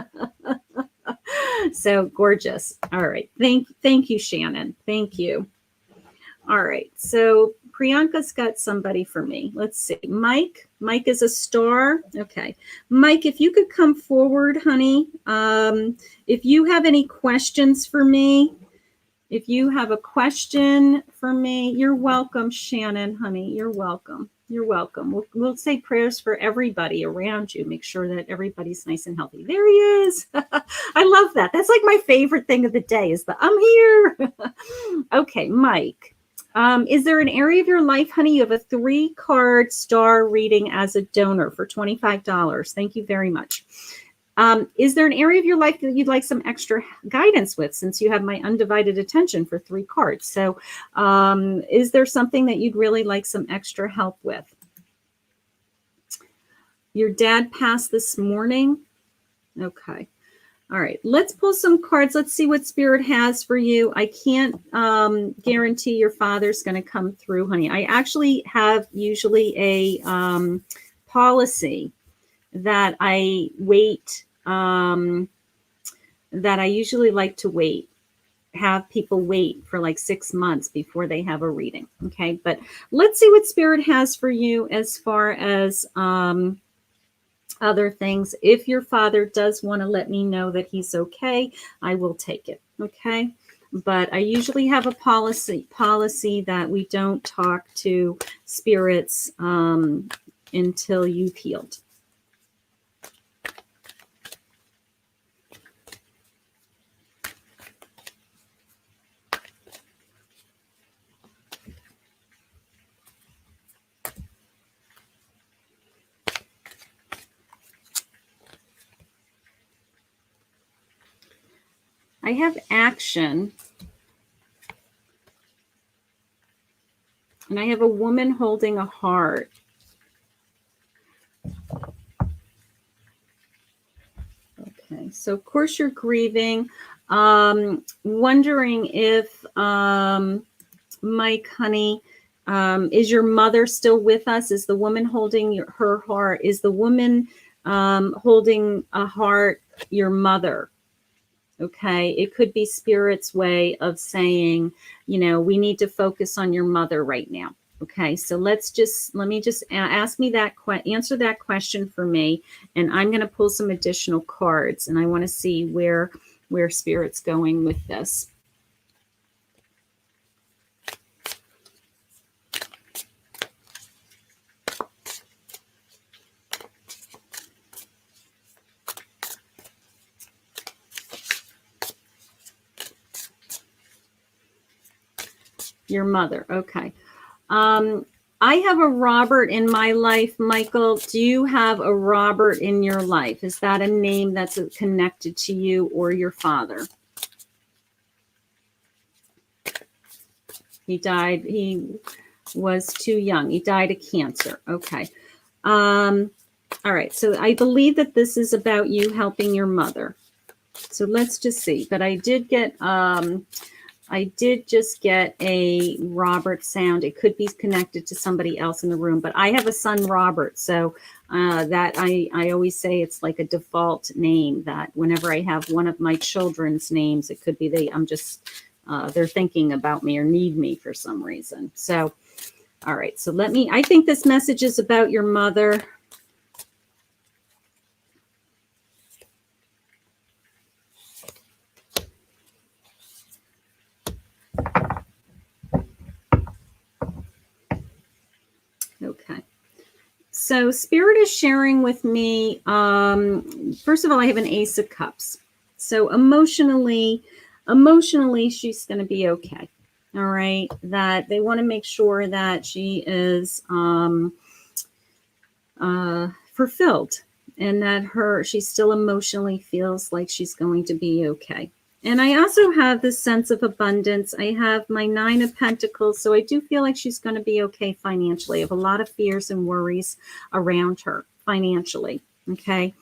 So gorgeous. All right. Thank you, Shannon. Thank you. All right. So Priyanka's got somebody for me. Let's see. Mike is a star. Okay. Mike, if you could come forward, honey. If you have any questions for me, if you have a question for me, you're welcome, Shannon, honey. You're welcome. You're welcome. We'll say prayers for everybody around you. Make sure that everybody's nice and healthy. There he is. I love that. That's like my favorite thing of the day is the I'm here. Okay, Mike. Is there an area of your life, honey? You have a 3-card star reading as a donor for $25. Thank you very much. Is there an area of your life that you'd like some extra guidance with, since you have my undivided attention for 3 cards? So is there something that you'd really like some extra help with? Your dad passed this morning? Okay. All right, let's pull some cards. Let's see what Spirit has for you. I can't guarantee your father's going to come through, honey. I actually have usually a policy that I wait, that I usually like to wait, have people wait for like 6 months before they have a reading. Okay, but let's see what Spirit has for you as far as other things. If your father does want to let me know that he's okay, I will take it. Okay. But I usually have a policy that we don't talk to spirits until you've healed. I have action, and I have a woman holding a heart. Okay, so of course you're grieving, wondering if, Mike, honey, is your mother still with us? Is the woman holding her heart? Is the woman holding a heart your mother? Okay, it could be Spirit's way of saying, we need to focus on your mother right now. Okay, so let me just answer that question for me, and I'm going to pull some additional cards, and I want to see where Spirit's going with this. Your mother, okay. I have a Robert in my life, Michael. Do you have a Robert in your life? Is that a name that's connected to you or your father? He died, he was too young. He died of cancer. Okay. All right. So I believe that this is about you helping your mother. So let's just see. But I did just get a Robert sound. It could be connected to somebody else in the room, but I have a son, Robert. So that I always say it's like a default name, that whenever I have one of my children's names, it could be they're thinking about me or need me for some reason. So, all right. So I think this message is about your mother. Okay. So Spirit is sharing with me, first of all, I have an Ace of Cups. So emotionally, she's going to be okay. All right. That they want to make sure that she is fulfilled, and that she still emotionally feels like she's going to be okay. And I also have this sense of abundance. I have my 9 of Pentacles, so I do feel like she's going to be okay financially. I have a lot of fears and worries around her financially, okay?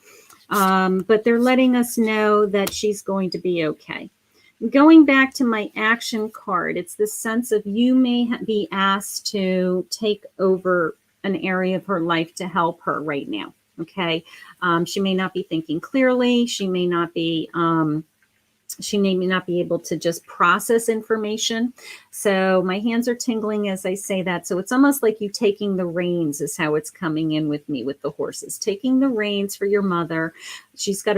But they're letting us know that she's going to be okay. Going back to my action card, it's this sense of you may be asked to take over an area of her life to help her right now, okay? She may not be thinking clearly. She may not be able to just process information. So my hands are tingling as I say that. So it's almost like you taking the reins is how it's coming in with me with the horses, taking the reins for your mother. She's got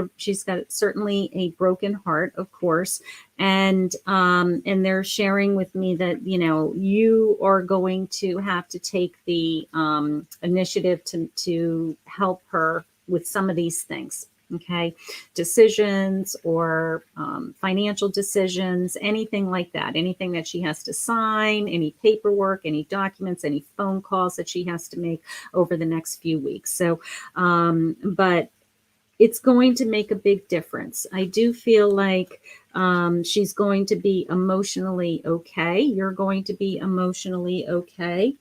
certainly a broken heart, of course. And they're sharing with me that, you are going to have to take the initiative to help her with some of these things. Okay, decisions or financial decisions, anything like that, anything that she has to sign, any paperwork, any documents, any phone calls that she has to make over the next few weeks. So, but it's going to make a big difference. I do feel like she's going to be emotionally okay. You're going to be emotionally okay.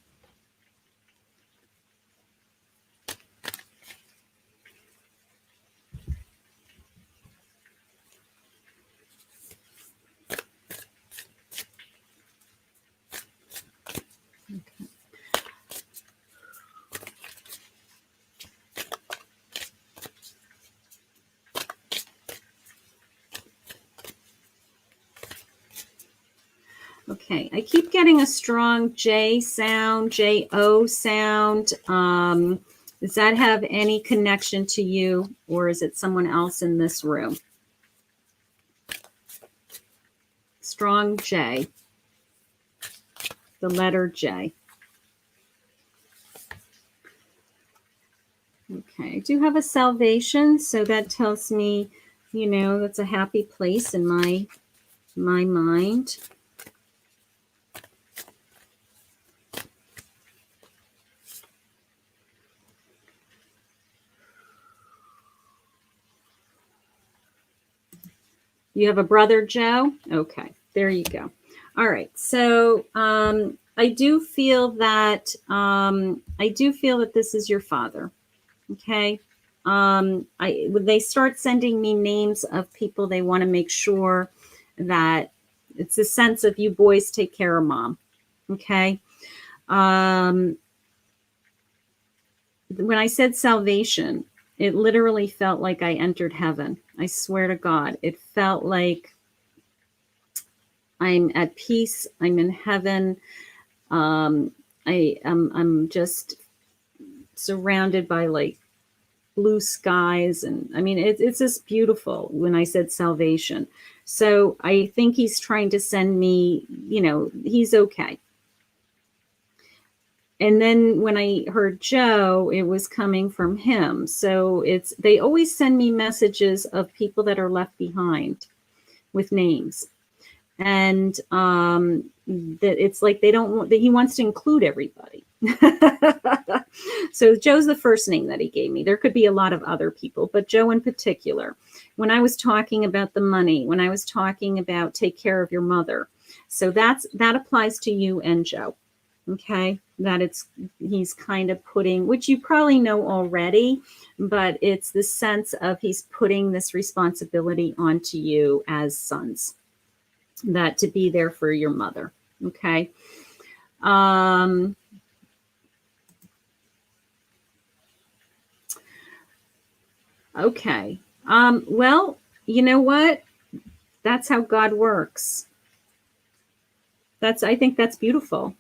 Okay, I keep getting a strong J sound, J-O sound. Does that have any connection to you, or is it someone else in this room? Strong J. The letter J. Okay, I do have a salvation, so that tells me, that's a happy place in my mind. You have a brother, Joe? Okay, there you go. All right, so I do feel that this is your father. Okay. When they start sending me names of people, they want to make sure that it's a sense of you boys take care of mom. Okay. When I said salvation, it literally felt like I entered heaven. I swear to God, it felt like I'm at peace. I'm in heaven. I'm just surrounded by like blue skies, and I mean it's just beautiful when I said salvation. So I think he's trying to send me, he's okay. And then when I heard Joe, it was coming from him. So they always send me messages of people that are left behind with names. And that it's like they don't want that he wants to include everybody. So Joe's the first name that he gave me. There could be a lot of other people, but Joe in particular. When I was talking about the money, when I was talking about take care of your mother, so that applies to you and Joe. Okay, he's kind of putting, which you probably know already, but it's the sense of he's putting this responsibility onto you as sons, that to be there for your mother. Okay. Okay. Well, you know what? That's how God works. I think that's beautiful.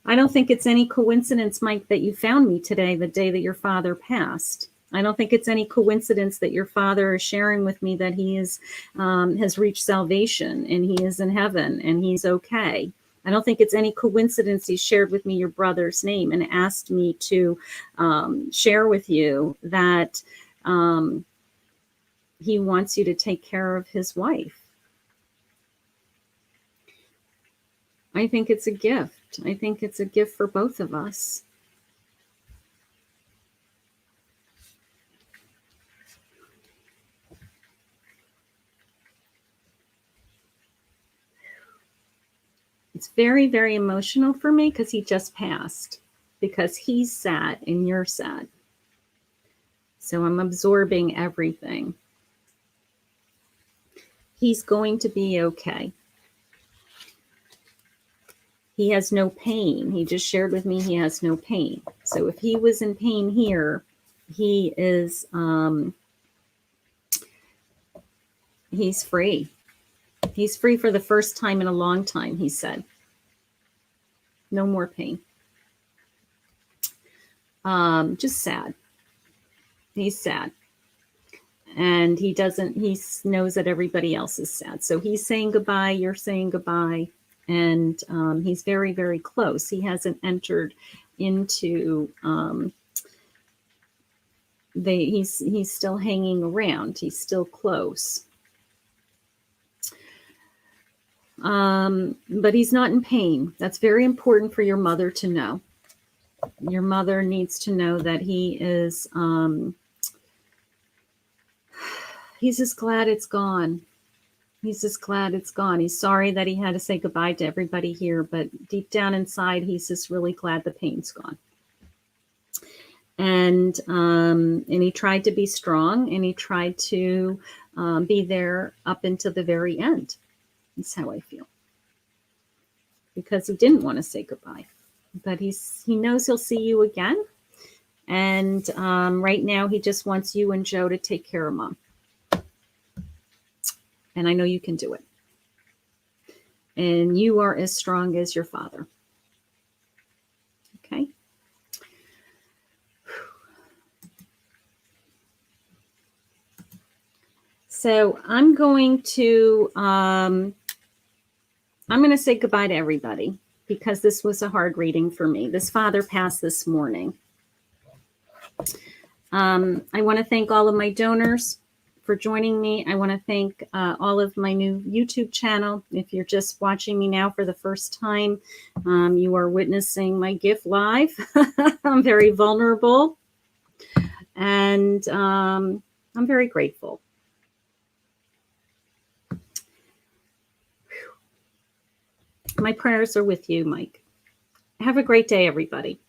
I don't think it's any coincidence, Mike, that you found me today, the day that your father passed. I don't think it's any coincidence that your father is sharing with me that he has reached salvation and he is in heaven and he's okay. I don't think it's any coincidence he shared with me your brother's name and asked me to share with you that he wants you to take care of his wife. I think it's a gift. I think it's a gift for both of us. It's very, very emotional for me because he just passed, because he's sad and you're sad. So I'm absorbing everything. He's going to be okay. He has no pain. He just shared with me he has no pain. So if he was in pain here, he is, he's free. He's free for the first time in a long time, he said. No more pain. Just sad. He's sad. And he knows that everybody else is sad. So he's saying goodbye, you're saying goodbye. And he's very, very close. He hasn't entered into, he's still hanging around. He's still close. But he's not in pain. That's very important for your mother to know. Your mother needs to know that he is, he's just glad it's gone. He's just glad it's gone. He's sorry that he had to say goodbye to everybody here, but deep down inside, he's just really glad the pain's gone. And he tried to be strong, and he tried to be there up until the very end. That's how I feel. Because he didn't want to say goodbye, but he knows he'll see you again. And right now, he just wants you and Joe to take care of Mom. And I know you can do it. And you are as strong as your father. Okay. So I'm going to say goodbye to everybody, because this was a hard reading for me. This father passed this morning. I want to thank all of my donors for joining me. I want to thank all of my new YouTube channel. If you're just watching me now for the first time, you are witnessing my gift live. I'm very vulnerable, and I'm very grateful. My prayers are with you, Mike. Have a great day, everybody.